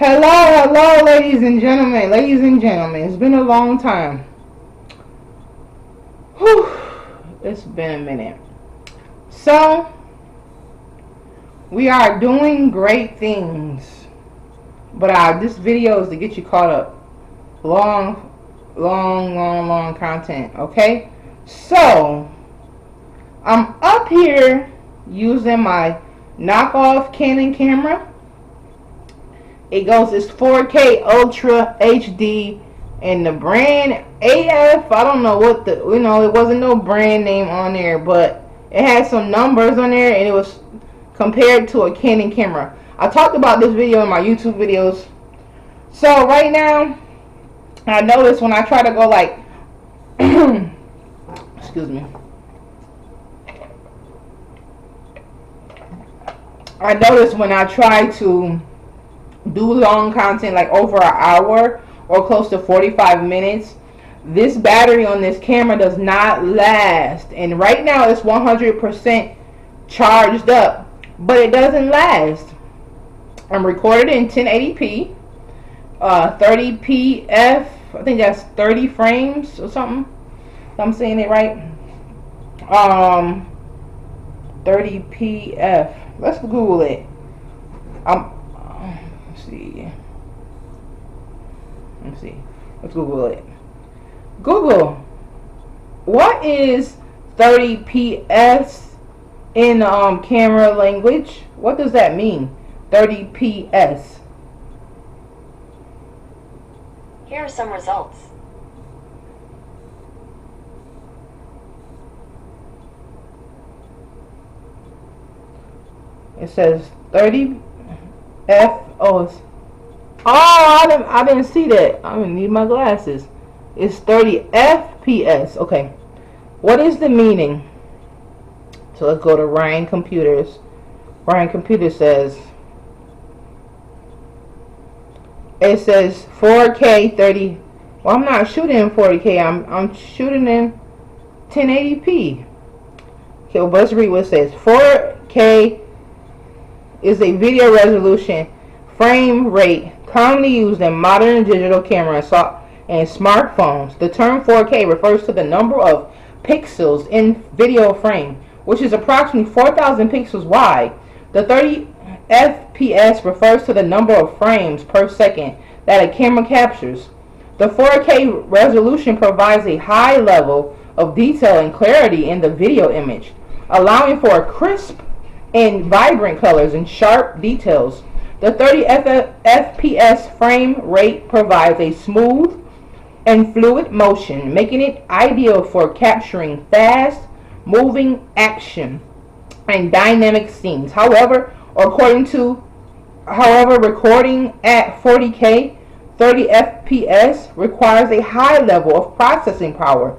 Hello, ladies and gentlemen. Ladies and gentlemen, it's been a long time. Whew, it's been a minute. So, we are doing great things. But this video is to get you caught up. Long content, okay? So, I'm up here using my knockoff Canon camera. It's 4K Ultra HD, and the brand AF, I don't know what it wasn't no brand name on there, but it had some numbers on there, and it was compared to a Canon camera. I talked about this video in my YouTube videos. So right now, I noticed when I try to go like, excuse me. I noticed when I try to do long content like over an hour or close to 45 minutes, this battery on this camera does not last. And right now it's 100% charged up, but it doesn't last. I'm recorded in 1080p, 30pf, I think that's 30 frames or something, if I'm saying it right. 30pf, let's Google it. Let's see. Let's Google it. Google, what is 30ps in camera language? What does that mean? 30ps. Here are some results. It says 30 F. I didn't see that. I'm gonna need my glasses. It's 30 FPS. Okay. What is the meaning? So let's go to Ryan Computers. Ryan Computer says it says 4K 30. Well, I'm not shooting in 40K. I'm shooting in 1080p. Okay, well, let's read what it says. 4K is a video resolution frame rate commonly used in modern digital cameras and smartphones. The term 4K refers to the number of pixels in video frame, which is approximately 4,000 pixels wide. The 30 FPS refers to the number of frames per second that a camera captures. The 4K resolution provides a high level of detail and clarity in the video image, allowing for crisp and vibrant colors and sharp details. The 30 FPS frame rate provides a smooth and fluid motion, making it ideal for capturing fast moving action and dynamic scenes. However, recording at 40K 30 FPS requires a high level of processing power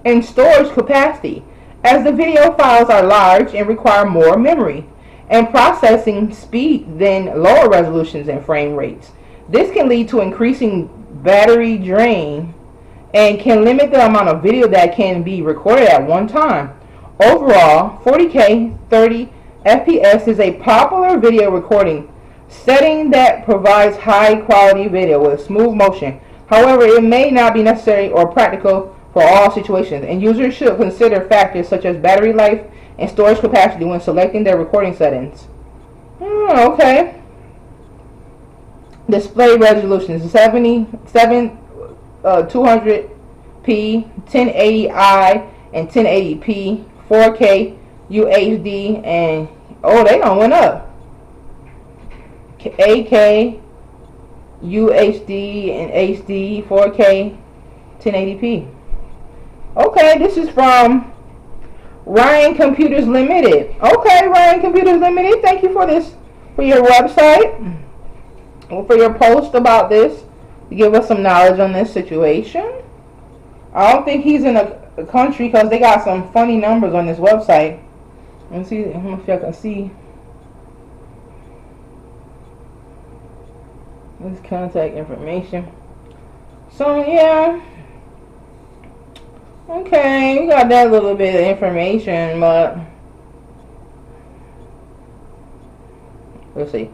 and storage capacity, as the video files are large and require more memory and processing speed than lower resolutions and frame rates. This can lead to increasing battery drain and can limit the amount of video that can be recorded at one time. Overall, 40K 30 FPS is a popular video recording setting that provides high quality video with smooth motion. However, it may not be necessary or practical for all situations, and users should consider factors such as battery life and storage capacity when selecting their recording settings. Okay. Display resolution is 200p, 1080i, and 1080p, 4K UHD, and they done went up. 8K UHD and HD, 4K, 1080p. Okay, this is from Ryan Computers Limited. Okay, Ryan Computers Limited, thank you for your website, for your post about this, to give us some knowledge on this situation. I don't think he's in a country because they got some funny numbers on this website. Let's see if I can see this contact information. So yeah. Okay, we got that little bit of information, but let's see.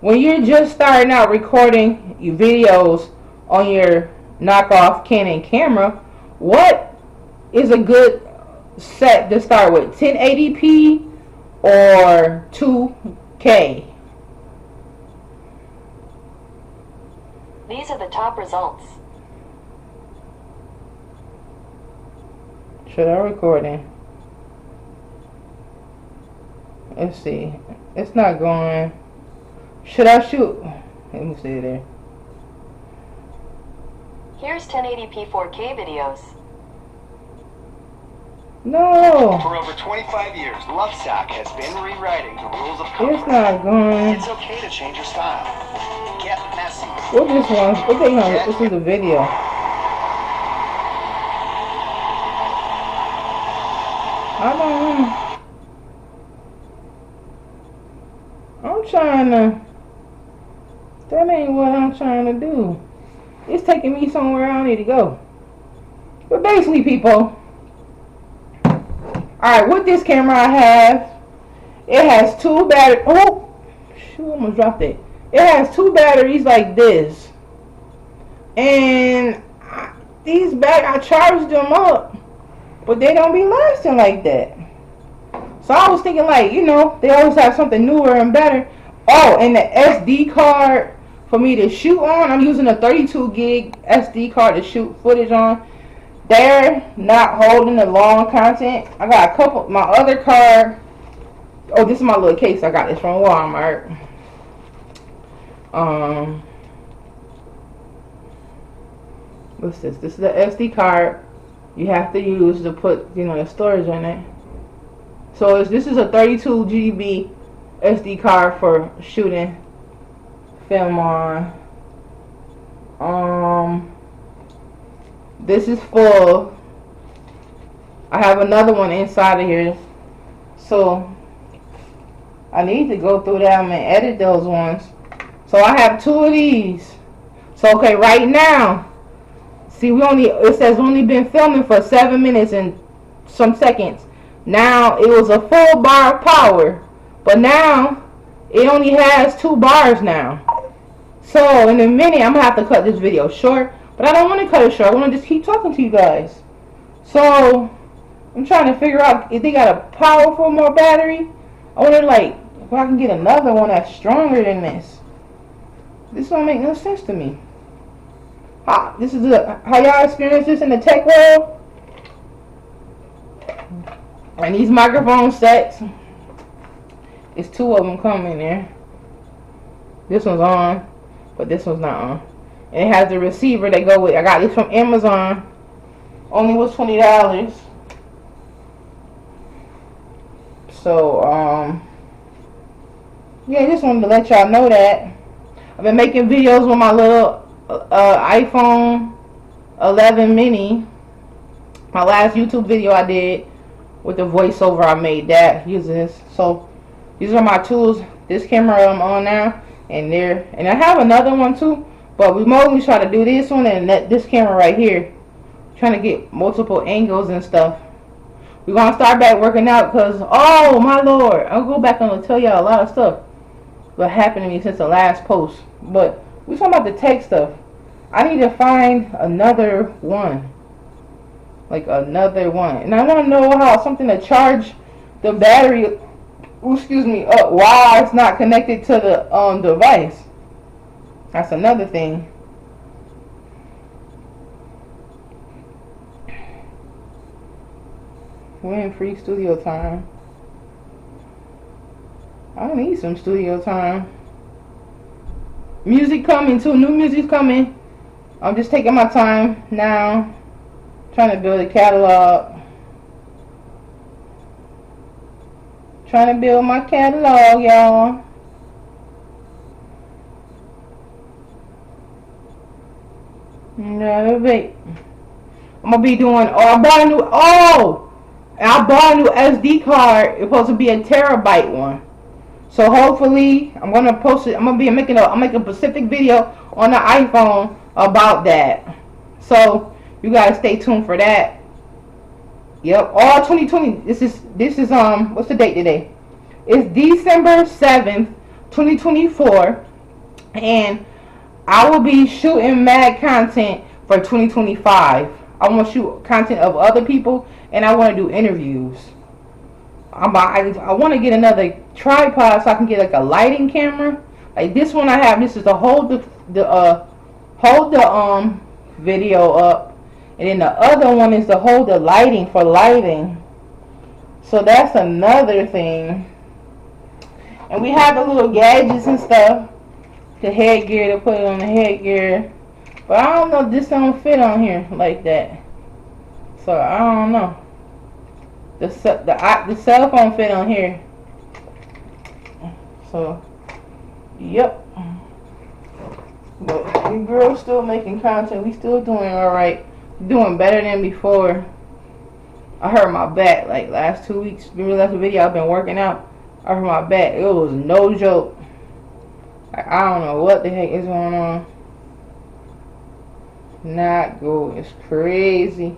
when you're just starting out recording your videos on your knockoff Canon camera, what is a good set to start with? 1080p or 2K? These are the top results. Should I recording? Let's see. It's not going. Should I shoot? Let me see there. Here's 1080p 4K videos. No. For over 25 years, Lovesac has been rewriting the rules of It's commerce. not going. It's okay to change your style. Get messy. What this one? What they on? This is a video. I don't know. I'm trying to. That ain't what I'm trying to do. It's taking me somewhere I don't need to go. But basically, people. Alright, with this camera I have, it has two batteries. Oh, shoot, I almost dropped it. It has two batteries like this. And these I charged them up, but they don't be lasting like that. So I was thinking, like, you know, they always have something newer and better. Oh, and the SD card for me to shoot on, I'm using a 32 gig SD card to shoot footage on. They're not holding the long content. I got a couple. My other card. Oh, this is my little case. I got this from Walmart. What's this? This is the SD card you have to use to put, you know, the storage in it. So this is a 32 GB SD card for shooting film on. This is full. I have another one inside of here, so I need to go through them and edit those ones. So I have two of these. So okay, right now, see, it says only been filming for 7 minutes and some seconds. Now it was a full bar of power, but now it only has 2 bars now. So in a minute, I'm gonna have to cut this video short. But I don't want to cut it short. I want to just keep talking to you guys. So I'm trying to figure out if they got a powerful more battery. I wonder, like, if I can get another one that's stronger than this. This don't make no sense to me. How y'all experience this in the tech world? And these microphone sets, it's 2 of them coming there. This one's on, but this one's not on. And it has the receiver they go with. I got this from Amazon. Only was $20. So, yeah, just wanted to let y'all know that. I've been making videos with my little iPhone 11 mini. My last YouTube video I did with the voiceover, I made that using this. So, these are my tools. This camera I'm on now. And I have another one too. But we mostly try to do this one and this camera right here. Trying to get multiple angles and stuff. We're going to start back working out because, oh my lord, I'll go back and I'll tell y'all a lot of stuff what happened to me since the last post. But we're talking about the tech stuff. I need to find another one. Like another one. And I want to know how something to charge the battery, excuse me, up while it's not connected to the device. That's another thing. We're in free studio time. I need some studio time. Music coming too. New music's coming. I'm just taking my time now. Trying to build a catalog. Trying to build my catalog, y'all. No, wait. I'm gonna be doing. I bought a new SD card. It's supposed to be a terabyte one. So hopefully, I'm gonna post it. I'm making a specific video on the iPhone about that. So you gotta stay tuned for that. Yep, all 2020. This is what's the date today? It's December 7th, 2024. And I will be shooting mad content for 2025. I want to shoot content of other people, and I want to do interviews. I want to get another tripod so I can get like a lighting camera. Like this one I have. This is to hold the video up, and then the other one is to hold the lighting for lighting. So that's another thing. And we have the little gadgets and stuff. The headgear to put it on the headgear. But I don't know, this don't fit on here like that. So I don't know. The cell phone fit on here. So, yep. But the girl's still making content. We still doing alright. Doing better than before. I hurt my back like last 2 weeks. Remember last video I've been working out? I hurt my back. It was no joke. I don't know what the heck is going on. Not good. It's crazy.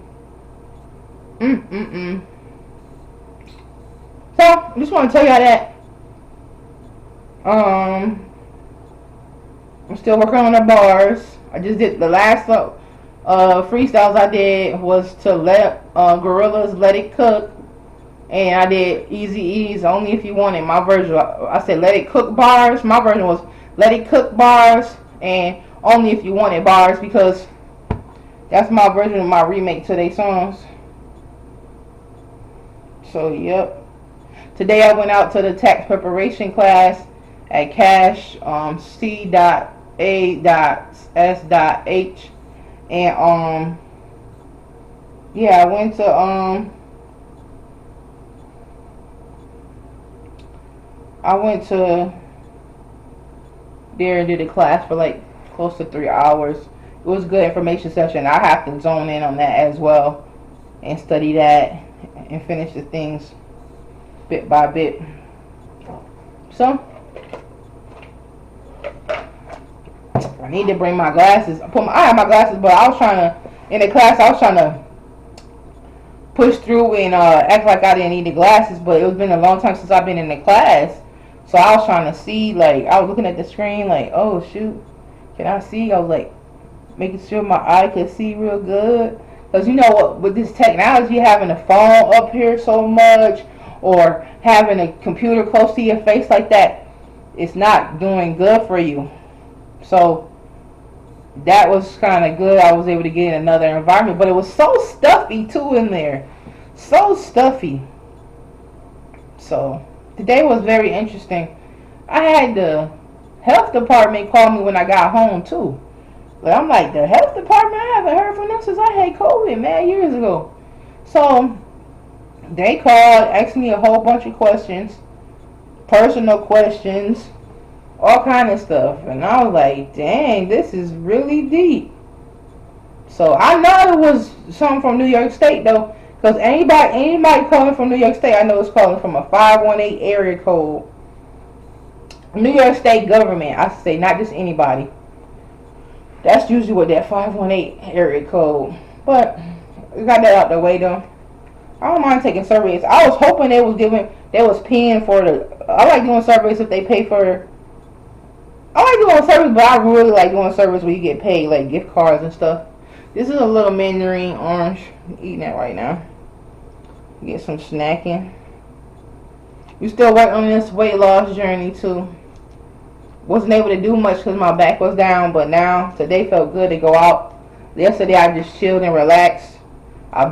So, I just want to tell y'all that. I'm still working on the bars. I just did the last freestyles I did was to let Gorillas Let It Cook. And I did Easy E's Only If You Want It. My version, I said Let It Cook bars. My version was Let It Cook bars and Only If You Want It bars, because that's my version of my remake to their songs. So, yep. Today I went out to the tax preparation class at Cash C.A.S.H. And yeah, I went to there and did a class for like close to 3 hours. It was a good information session. I have to zone in on that as well and study that and finish the things bit by bit. So I need to bring my glasses. I have my glasses, but I was trying to, in the class, I was trying to push through and act like I didn't need the glasses, but it was been a long time since I've been in the class. So I was trying to see, like, I was looking at the screen, like, oh, shoot, can I see? I was, like, making sure my eye could see real good. Because, you know what, with this technology, having a phone up here so much, or having a computer close to your face like that, it's not doing good for you. So that was kind of good. I was able to get in another environment, but it was so stuffy too in there. So stuffy. So today was very interesting. I had the health department call me when I got home too. But I'm like, the health department? I haven't heard from them since I had COVID, man, years ago. So they called, asked me a whole bunch of questions, personal questions, all kind of stuff. And I was like, dang, this is really deep. So I know it was something from New York State though, because anybody calling from New York State, I know it's calling from a 518 area code. New York State government, I say, not just anybody. That's usually what that 518 area code. But we got that out the way though. I don't mind taking surveys. I was hoping they was paying for the. I like doing surveys if they pay for. I like doing surveys, but I really like doing surveys where you get paid, like gift cards and stuff. This is a little mandarin orange. I'm eating that right now. Get some snacking. We still working on this weight loss journey too. Wasn't able to do much because my back was down, but now today felt good to go out. Yesterday I just chilled and relaxed. I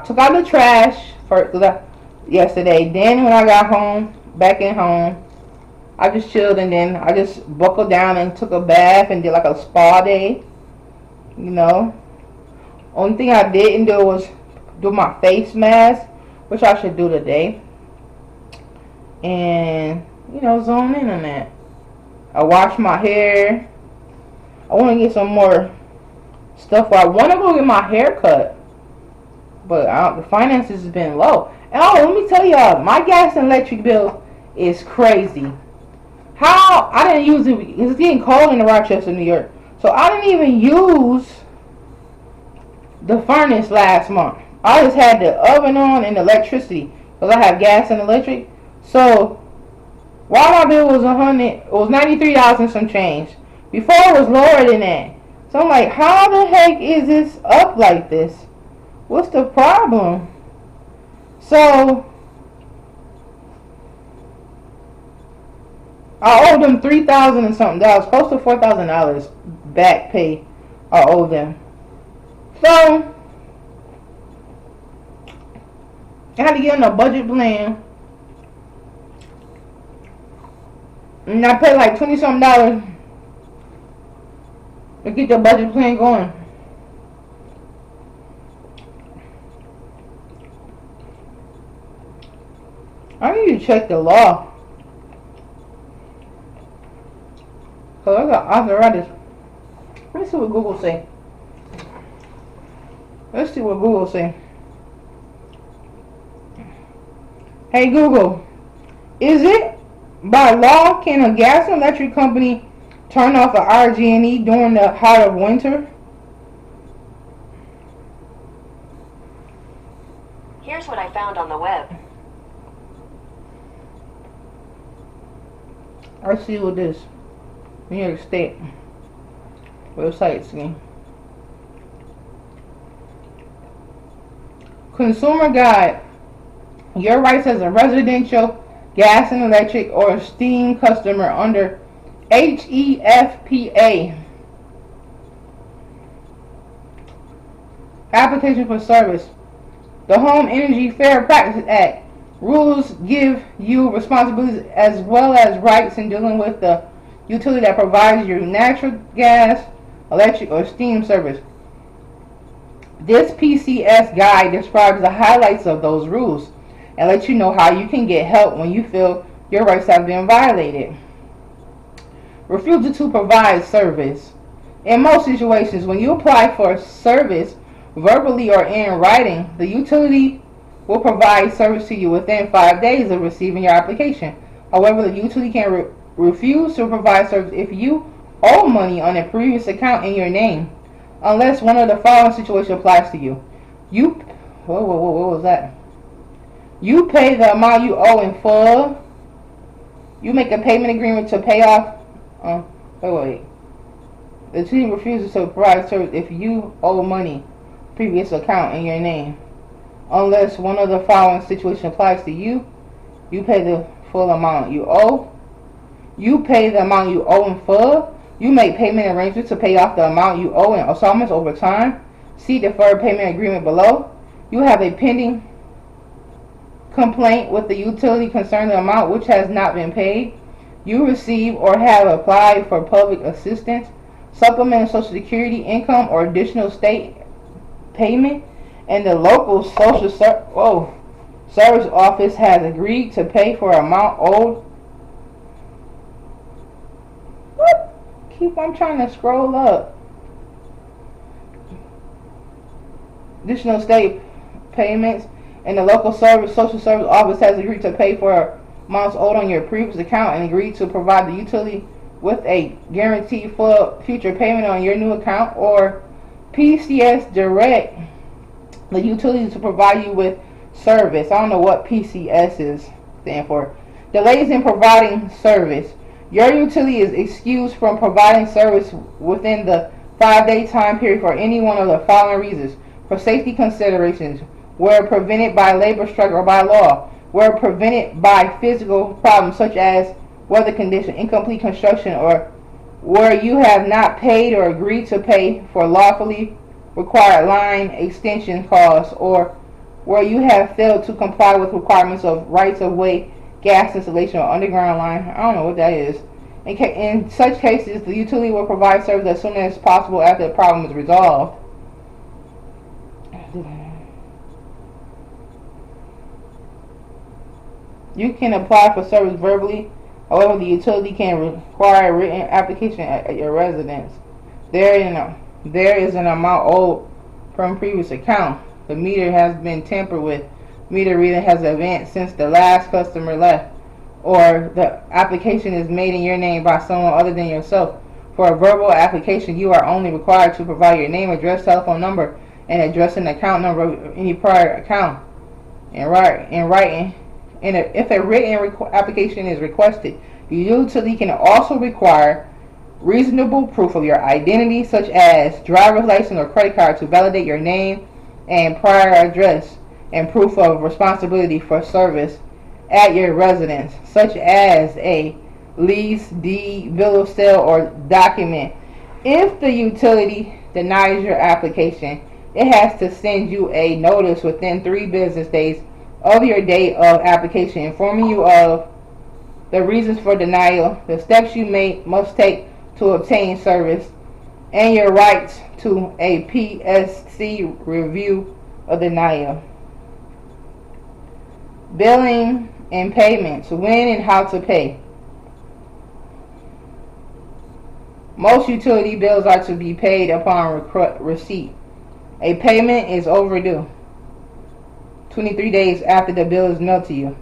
took out the trash yesterday. Then when I got home, back in home, I just chilled and then I just buckled down and took a bath and did like a spa day. You know. Only thing I didn't do was do my face mask, which I should do today. And, you know, zone in on that. I wash my hair. I want to get some more stuff. I want to go get my hair cut. But the finances has been low. And let me tell y'all, my gas and electric bill is crazy. How? I didn't use it. It's getting cold in Rochester, New York. So I didn't even use the furnace last month. I just had the oven on and electricity. Because I have gas and electric. So while my bill was $100, it was $93 and some change. Before it was lower than that. So I'm like, how the heck is this up like this? What's the problem? So I owe them $3,000 and something dollars, close to $4,000 back pay. I owe them. So I had to get on a budget plan, and I paid like $20 something to get the budget plan going. I need to check the law. Cause I got arthritis. Let's see what Google say. Let's see what Google say. Hey Google, is it by law can a gas and electric company turn off an RG&E during the heart of winter? Here's what I found on the web. Let's see what this New York State website again. Consumer Guide. Your rights as a residential, gas and electric, or steam customer under HEFPA. Application for service. The Home Energy Fair Practice Act. Rules give you responsibilities as well as rights in dealing with the utility that provides you natural gas, electric, or steam service. This PCS guide describes the highlights of those rules and lets you know how you can get help when you feel your rights have been violated. Refusal to provide service. In most situations, when you apply for service verbally or in writing, the utility will provide service to you within 5 days of receiving your application. However, the utility can refuse to provide service if you owe money on a previous account in your name, unless one of the following situations applies to you. What was that? You pay the amount you owe in full. You make a payment agreement to pay off. The utility refuses to provide service if you owe money previous account in your name, unless one of the following situations applies to you. You pay the full amount you owe. You pay the amount you owe in full. You make payment arrangements to pay off the amount you owe in installments over time. See deferred payment agreement below. You have a pending complaint with the utility concerning the amount which has not been paid. You receive or have applied for public assistance, supplemental Social Security income, or additional state payment, and the local social service office has agreed to pay for amount owed. What? I'm trying to scroll up. Additional state payments, and the local social service office has agreed to pay for amounts owed on your previous account and agreed to provide the utility with a guaranteed full future payment on your new account, or PCS direct the utility to provide you with service. I don't know what PCS is stand for. Delays in providing service. Your utility is excused from providing service within the 5-day time period for any one of the following reasons: for safety considerations, where prevented by labor strike or by law, where prevented by physical problems such as weather condition, incomplete construction, or where you have not paid or agreed to pay for lawfully required line extension costs, or where you have failed to comply with requirements of rights of way, gas installation, or underground line. I don't know what that is. In such cases, the utility will provide service as soon as possible after the problem is resolved. You can apply for service verbally. However, the utility can require a written application at your residence. There is an amount owed from previous account. The meter has been tampered with. Meter reading has advanced since the last customer left, or the application is made in your name by someone other than yourself. For a verbal application, you are only required to provide your name, address, telephone number, and address and account number of any prior account in writing. If a written application is requested, the utility can also require reasonable proof of your identity, such as driver's license or credit card to validate your name and prior address, and proof of responsibility for service at your residence, such as a lease, deed, bill of sale, or document. If the utility denies your application, it has to send you a notice within 3 business days of your date of application, informing you of the reasons for denial, the steps you must take to obtain service, and your rights to a PSC review of denial. Billing and payments. When and how to pay. Most utility bills are to be paid upon receipt. A payment is overdue 23 days after the bill is mailed to you.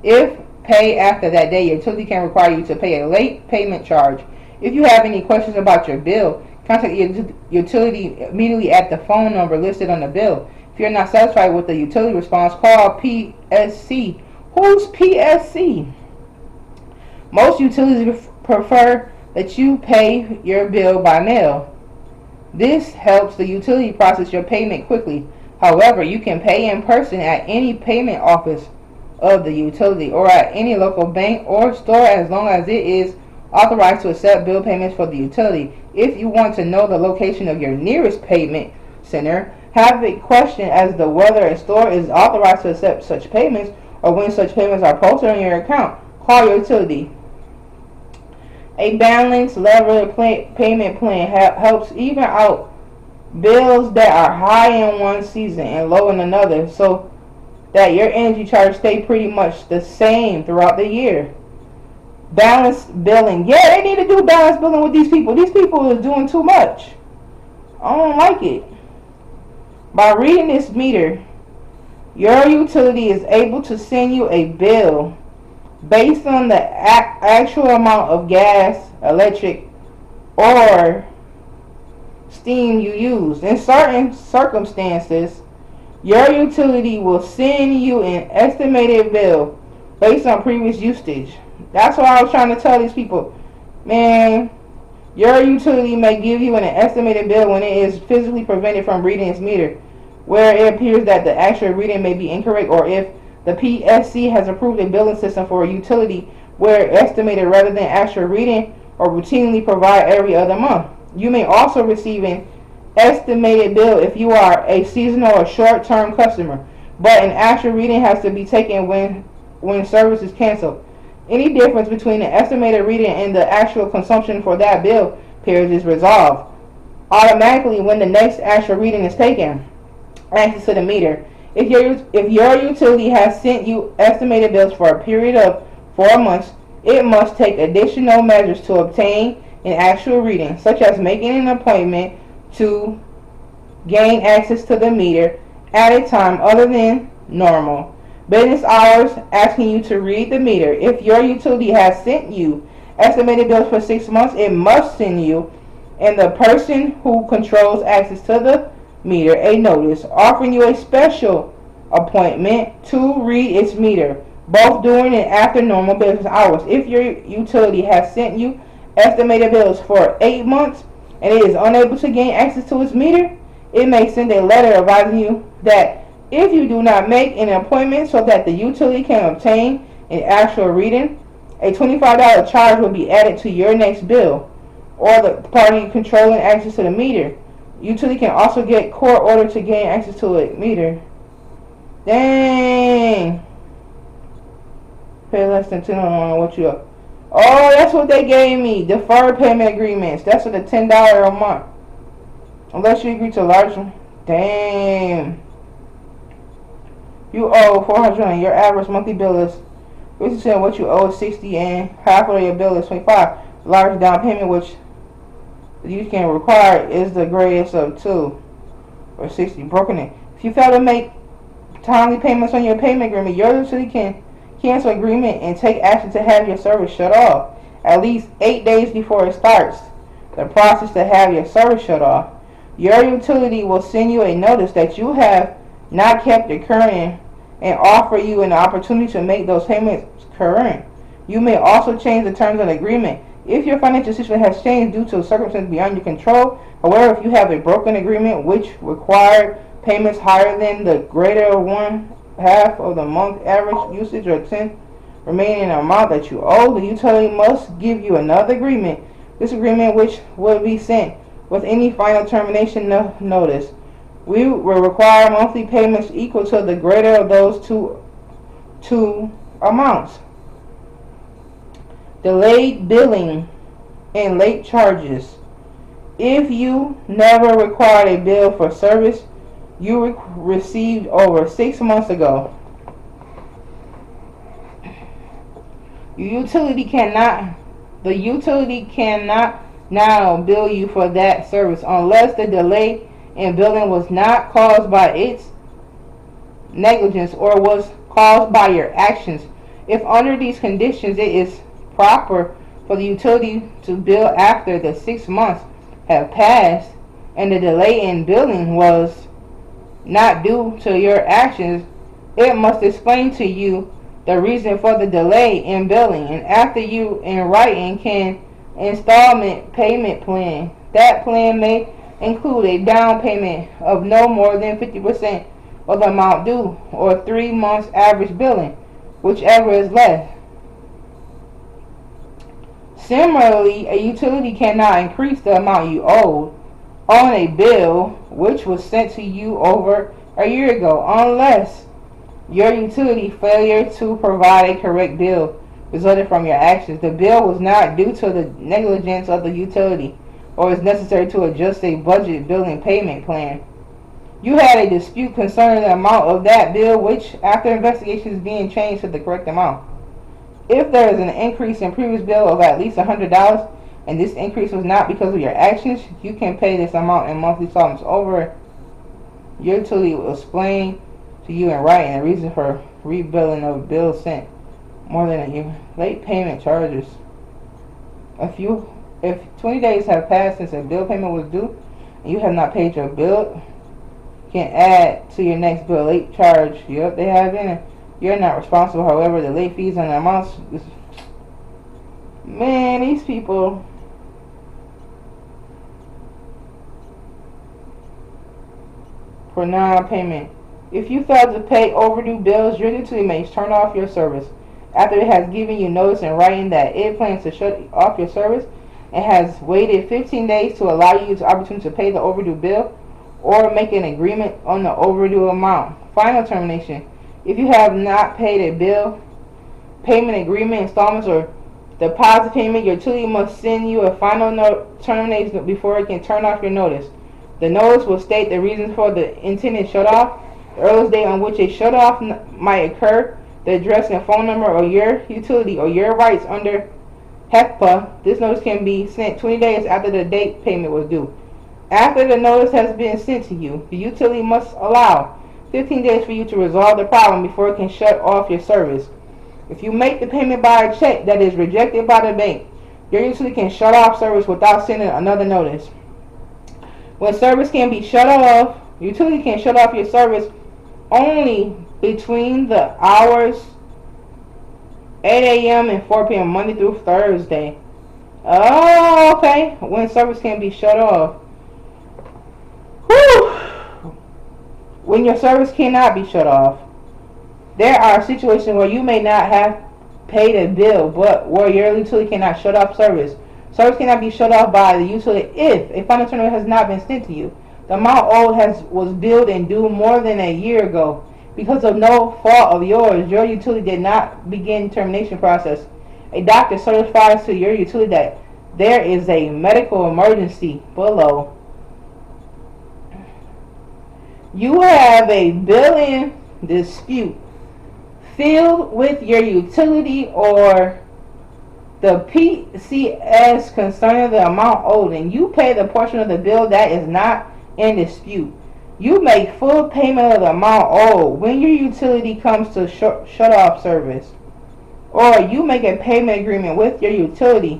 If paid after that day, your utility can require you to pay a late payment charge. If you have any questions about your bill, contact your utility immediately at the phone number listed on the bill. If you're not satisfied with the utility response, call PSC. Who's PSC? Most utilities prefer that you pay your bill by mail. This helps the utility process your payment quickly. However, you can pay in person at any payment office of the utility or at any local bank or store as long as it is authorized to accept bill payments for the utility. If you want to know the location of your nearest payment center, have a question as to whether a store is authorized to accept such payments or when such payments are posted on your account, call your utility. A balanced level payment plan helps even out bills that are high in one season and low in another, so that your energy charge stay pretty much the same throughout the year. Balanced billing. Yeah, they need to do balanced billing with these people. These people are doing too much. I don't like it. By reading this meter, your utility is able to send you a bill based on the actual amount of gas, electric, or steam you use. In certain circumstances, your utility will send you an estimated bill based on previous usage. That's what I was trying to tell these people. Man, your utility may give you an estimated bill when it is physically prevented from reading its meter, where it appears that the actual reading may be incorrect, or if the PSC has approved a billing system for a utility where estimated rather than actual reading or routinely provide every other month. You may also receive an estimated bill if you are a seasonal or short-term customer, but an actual reading has to be taken when service is canceled. Any difference between the estimated reading and the actual consumption for that bill period is resolved automatically when the next actual reading is taken. Access to the meter. If your utility has sent you estimated bills for a period of 4 months, it must take additional measures to obtain an actual reading, such as making an appointment to gain access to the meter at a time other than normal business hours, asking you to read the meter. If your utility has sent you estimated bills for 6 months, it must send you and the person who controls access to the meter a notice offering you a special appointment to read its meter, both during and after normal business hours. If your utility has sent you estimated bills for 8 months and it is unable to gain access to its meter, it may send a letter advising you that if you do not make an appointment so that the utility can obtain an actual reading, a $25 charge will be added to your next bill, or the party controlling access to the meter. Utility can also get court order to gain access to a meter. Dang. Pay less than $10 on what you up. Oh, that's what they gave me. Deferred payment agreements. That's for the $10 a month. Unless you agree to a large one. Damn. You owe $400. Your average monthly bill is 50% of what you owe is $60, and half of your bill is $25. Large down payment, which you can require, is the greatest of two, or $60. Broken in. If you fail to make timely payments on your payment agreement, your utility can cancel agreement and take action to have your service shut off at least 8 days before it starts the process to have your service shut off. Your utility will send you a notice that you have not kept it current and offer you an opportunity to make those payments current. You may also change the terms of the agreement If your financial situation has changed due to circumstances beyond your control, however, if you have a broken agreement which required payments higher than the greater of one half of the month average usage or 10 remaining amount that you owe, the utility must give you another agreement. This agreement, which will be sent with any final termination notice, we will require monthly payments equal to the greater of those two amounts. Delayed billing and late charges. If you never required a bill for service you received over 6 months ago, the utility cannot now bill you for that service unless the delay in billing was not caused by its negligence or was caused by your actions. If under these conditions it is proper for the utility to bill after the 6 months have passed and the delay in billing was not due to your actions, it must explain to you the reason for the delay in billing, and after you in writing can installment payment plan. That plan may include a down payment of no more than 50% of the amount due or 3 months average billing, whichever is less. Similarly, a utility cannot increase the amount you owe on a bill which was sent to you over a year ago unless your utility failure to provide a correct bill resulted from your actions. The bill was not due to the negligence of the utility or is necessary to adjust a budget billing payment plan. You had a dispute concerning the amount of that bill which after investigation is being changed to the correct amount. If there is an increase in previous bill of at least $100 and this increase was not because of your actions, you can pay this amount in monthly installments over. Your utility will explain to you in writing the reason for rebilling of a bill sent more than a year. Late payment charges. If 20 days have passed since a bill payment was due and you have not paid your bill, you can add to your next bill late charge. Yep, they have in it. You're not responsible. However, the late fees and the amounts. Man, these people. For non-payment. If you fail to pay overdue bills, your utility may turn off your service. After it has given you notice in writing that it plans to shut off your service and has waited 15 days to allow you the opportunity to pay the overdue bill or make an agreement on the overdue amount. Final termination. If you have not paid a bill, payment agreement, installments, or deposit payment, your utility must send you a final termination before it can turn off your notice. The notice will state the reasons for the intended shutoff, the earliest date on which a shutoff might occur, the address and phone number of your utility or your rights under HECPA. This notice can be sent 20 days after the date payment was due. After the notice has been sent to you, the utility must allow 15 days for you to resolve the problem before it can shut off your service. If you make the payment by a check that is rejected by the bank, your utility can shut off service without sending another notice. When service can be shut off, utility can shut off your service only between the hours 8 a.m. and 4 p.m. Monday through Thursday. Oh, okay. When service can be shut off. Whew. When your service cannot be shut off. There are situations where you may not have paid a bill, but where your utility cannot shut off service. Service cannot be shut off by the utility if a final termination has not been sent to you. The amount owed was billed and due more than a year ago. Because of no fault of yours, your utility did not begin termination process. A doctor certifies to your utility that there is a medical emergency below. You have a billing dispute filled with your utility or the PCS concerning the amount owed, and you pay the portion of the bill that is not in dispute. You make full payment of the amount owed when your utility comes to shut off service, or you make a payment agreement with your utility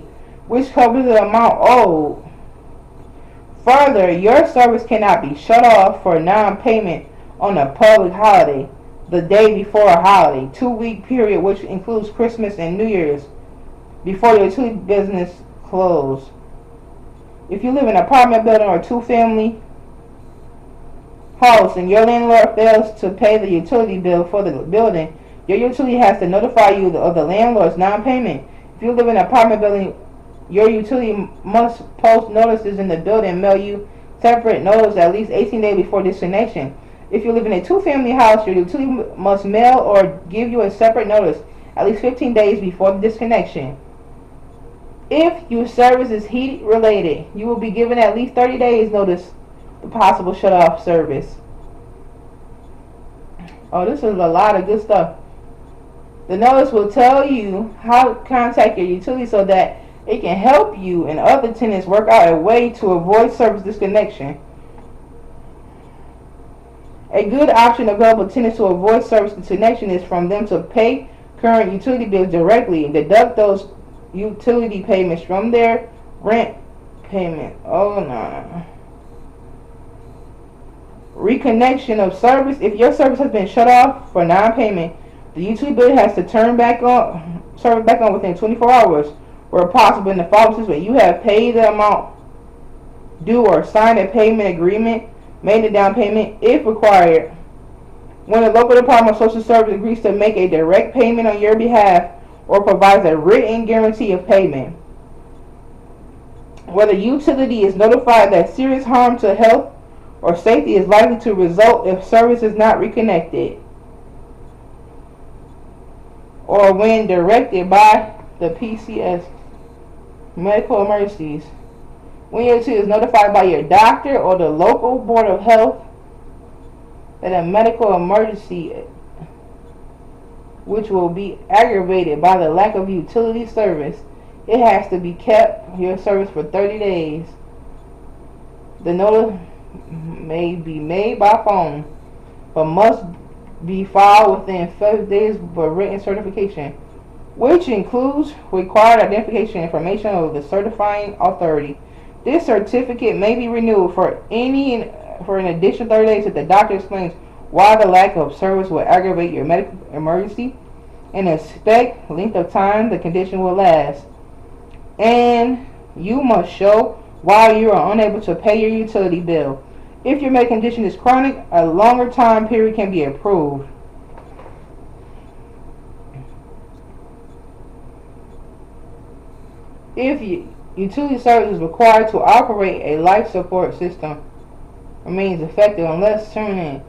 which covers the amount owed. Further, your service cannot be shut off for non-payment on a public holiday, the day before a holiday, 2-week period which includes Christmas and New Year's, before your utility business closed. If you live in an apartment building or two-family house and your landlord fails to pay the utility bill for the building, your utility has to notify you of the landlord's non-payment. If you live in an apartment building, your utility must post notices in the building and mail you separate notice at least 18 days before disconnection. If you live in a two-family house, your utility must mail or give you a separate notice at least 15 days before the disconnection. If your service is heat related, you will be given at least 30 days notice the possible shut-off service. Oh, this is a lot of good stuff. The notice will tell you how to contact your utility so that it can help you and other tenants work out a way to avoid service disconnection. A good option available to tenants to avoid service disconnection is for them to pay current utility bills directly and deduct those utility payments from their rent payment. Oh no. Reconnection of service. If your service has been shut off for non-payment, the utility bill has to turn back on service back on within 24 hours, where possible. In the following system, you have paid the amount due or signed a payment agreement, made a down payment if required. When the local Department of Social Service agrees to make a direct payment on your behalf or provides a written guarantee of payment. Whether utility is notified that serious harm to health or safety is likely to result if service is not reconnected, or when directed by the PCS medical emergencies. When your utility is notified by your doctor or the local board of health that a medical emergency which will be aggravated by the lack of utility service, it has to be kept your service for 30 days. The notice may be made by phone, but must be filed within 5 days for written certification, which includes required identification information of the certifying authority. This certificate may be renewed for an additional 30 days if the doctor explains why the lack of service will aggravate your medical emergency and expect length of time the condition will last. And you must show why you are unable to pay your utility bill. If your medical condition is chronic, a longer time period can be approved. If utility service is required to operate a life support system, remains effective unless terminated.